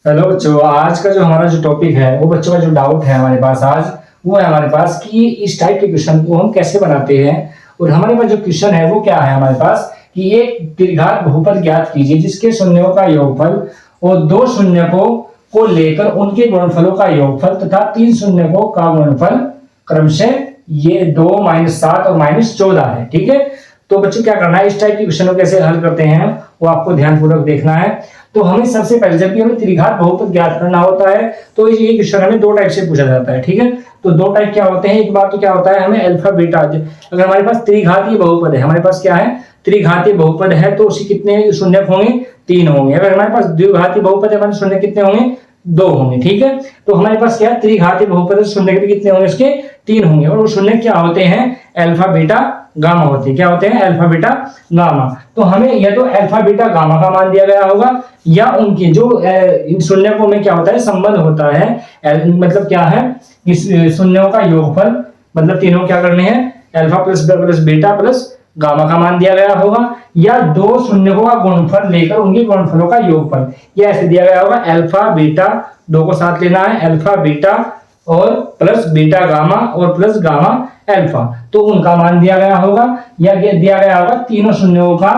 Hello बच्चों, आज का जो हमारा जो टॉपिक है वो बच्चों का जो डाउट है हमारे पास आज वो है हमारे पास कि इस टाइप के क्वेश्चन को हम कैसे बनाते हैं। और हमारे पास जो क्वेश्चन है वो क्या है हमारे पास कि एक द्विघात बहुपद ज्ञात कीजिए जिसके शून्यों का योगफल और दो शून्यकों को लेकर उनके गुणनफलों का योगफल तथा तीन शून्यकों का गुणनफल क्रमशः ये 2 -7 और -14 है। ठीक है, तो बच्चों क्या करना है, इस टाइप के क्वेश्चन को कैसे हल करते हैं वो आपको ध्यानपूर्वक देखना है। तो हमें सबसे पहले जब भी हमें त्रिघात बहुपद ज्ञात करना होता है तो ये क्वेश्चन हमें दो टाइप से पूछा जाता है। ठीक है, तो दो टाइप क्या होते हैं, एक बार तो क्या होता है हमें अल्फा बीटा, अगर हमारे पास त्रिघातीय बहुपद है, हमारे पास क्या है त्रिघातीय बहुपद है तो उसके कितने शून्यक होंगे, 3 होंगे। अगर हमारे पास द्विघातीय बहुपद है हमारे शून्य कितने होंगे, 2 होंगे। ठीक है, तो हमारे पास क्या त्रिघातीय बहुपद शून्य के कितने होंगे, उसके 3 होंगे। और वो शून्य क्या होते हैं, अल्फा बीटा गामा होते हैं। क्या होते हैं, अल्फा बीटा गामा। तो हमें या तो अल्फा बीटा गामा का मान दिया गया होगा या उनके जो इन शून्यकों में क्या होता है संबंध होता है, मतलब क्या है इस शून्यों का योगफल, मतलब तीनों क्या करने हैं alpha plus beta plus gamma का मान दिया गया होगा, या दो शून्यकों का गुणनफल लेकर उनके गुणनफलों का योगफल ये ऐसे दिया गया होगा। अल्फा बीटा दो को साथ लेना है, अल्फा बीटा और प्लस बीटा गामा और प्लस गामा अल्फा, तो उनका मान दिया गया होगा या दिया गया होगा तीनों शून्यों का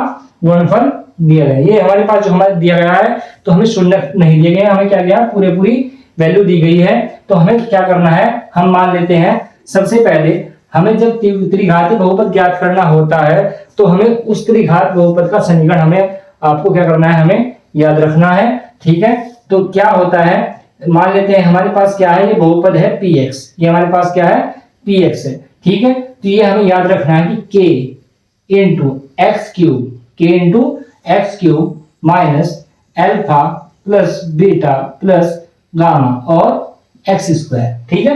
गुणनफल दिया गया। ये हमारे पास जो हमारे दिया गया है तो हमें शून्य नहीं दिए गए, हमें क्या गया पूरी वैल्यू दी गई है। तो हमें क्या करना है, हम मान लेते हैं सबसे पहले हमें जब त्रिघातीय बहुपद ज्ञात करना होता है तो हमें उस त्रिघात बहुपद का समीकरण हमें आपको क्या करना है, हमें याद रखना है। ठीक है, तो क्या होता है, मान लेते हैं हमारे पास क्या है, ये बहुपद है px, ये हमारे पास क्या है px है। ठीक है, तो ये हमें याद रखना है कि k into x cube minus alpha plus beta plus gamma और एक्स स्क्वायर। ठीक है,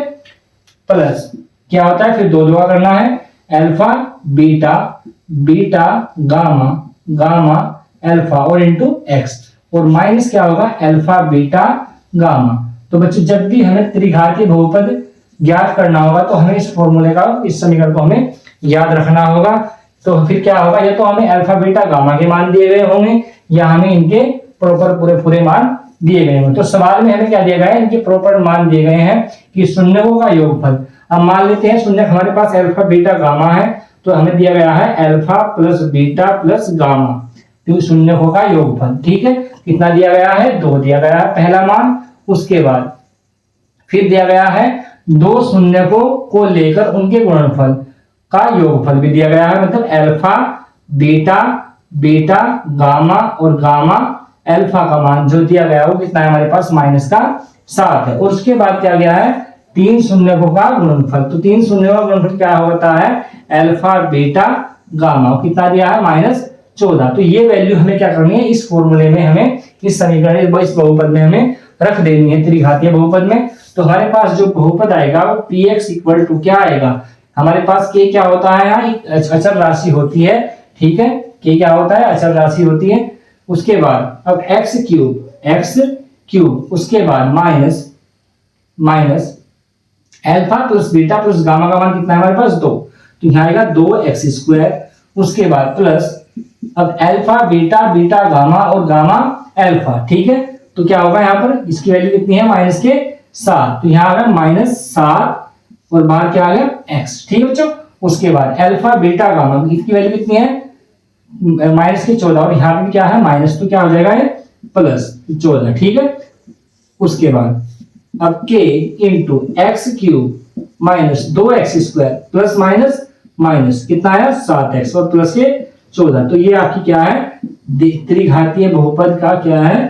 प्लस क्या होता है फिर दो दो करना है, alpha beta beta gamma gamma alpha और इंटू एक्स, और माइनस क्या होगा अल्फा बीटा गामा। तो बच्चों जब भी हमें त्रिघातीय बहुपद ज्ञात करना होगा तो हमें इस फॉर्मूले का, इस समीकरण को हमें याद रखना होगा। तो फिर क्या होगा, या तो हमें अल्फा बीटा गामा के मान दिए गए होंगे या हमें इनके प्रॉपर पूरे मान दिए गए होंगे। तो सवाल में हमें क्या दिया गया है, इनके प्रॉपर मान दिए गए हैं कि शून्यकों का योगफल। अब मान लेते हैं शून्य हमारे पास अल्फा बीटा गामा है तो हमें दिया गया है alpha plus beta plus gamma, तो शून्यकों का योगफल। ठीक है, कितना दिया गया है, 2 दिया गया है पहला मान। उसके बाद फिर दिया गया है दो शून्यकों को लेकर उनके गुणनफल का योगफल भी दिया गया है, मतलब अल्फा बीटा बीटा गामा और गामा अल्फा का मान जो दिया गया है वो कितना है हमारे पास -7 है। और उसके बाद क्या गया है, तीन शून्यकों का गुणनफल। तो तीन शून्यों का गुणनफल क्या होता है, अल्फा बीटा गामा, कितना दिया है -14। तो ये वैल्यू हमें क्या करनी है, इस फॉर्मूले में हमें, इस समीकरण इस बहुपद में हमें रख देनी है त्रिघातीय बहुपद में। तो हमारे पास जो बहुपद आएगा वो px इक्वल टू क्या आएगा, हमारे पास k क्या होता है, यहाँ अचर राशि होती है। ठीक है, k क्या होता है, अचर राशि होती है। उसके बाद अब x क्यूब, उसके बाद minus alpha plus beta plus gamma का मान कितना है हमारे पास 2, तो यहाँ आएगा 2x स्क्वायर। उसके बाद प्लस अब अल्फा बीटा बीटा गामा और गामा अल्फा। ठीक है, तो क्या होगा यहाँ पर, इसकी वैल्यू कितनी है -7, तो यहाँ आ गया -7 और बाहर क्या आ गया x। ठीक है बच्चों, उसके बाद अल्फा बीटा गामा इसकी वैल्यू कितनी है -14 और यहाँ पे क्या है माइनस, तो क्या हो जाएगा ये +14। ठीक है, उसके बाद अब k into x cube minus 2x square plus minus कितना आया 7x और प्लस ये 14। तो ये आपकी क्या है त्रिघातीय बहुपद का क्या है,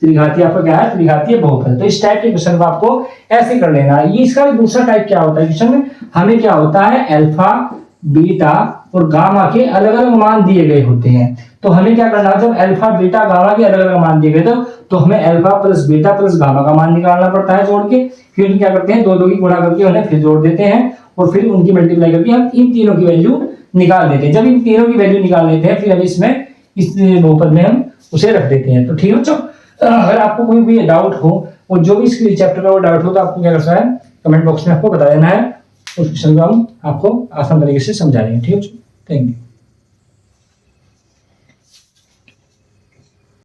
त्रिघातीय आपका क्या है त्रिघातीय बहुपद। तो इस टाइप के क्वेश्चन को आपको ऐसे कर लेना है। ये इसका दूसरा टाइप क्या होता है, क्वेश्चन में हमें क्या होता है अल्फा बीटा और गामा के अलग अलग मान दिए गए होते हैं। तो हमें क्या करना है, जब अल्फा बीटा गामा के अलग अलग मान दिए गए तो हमें alpha plus beta plus gamma का मान निकालना पड़ता है जोड़ के, फिर क्या करते हैं दो दो की गुणा करके उन्हें फिर जोड़ देते हैं और फिर उनकी मल्टीप्लाई करके हम इन तीनों की वैल्यू निकाल देते हैं। जब इन तीनों की वैल्यू निकाल लेते हैं फिर हम इसमें इस बहुपद में हम उसे रख देते हैं। तो ठीक है बच्चों, अगर आपको कोई भी डाउट हो और जो भी इस चैप्टर में वो डाउट हो तो आपको क्या करना है, कमेंट बॉक्स में आपको बता देना है, उस क्वेश्चन को हम आपको आसान तरीके से समझा देंगे। ठीक है, थैंक यू।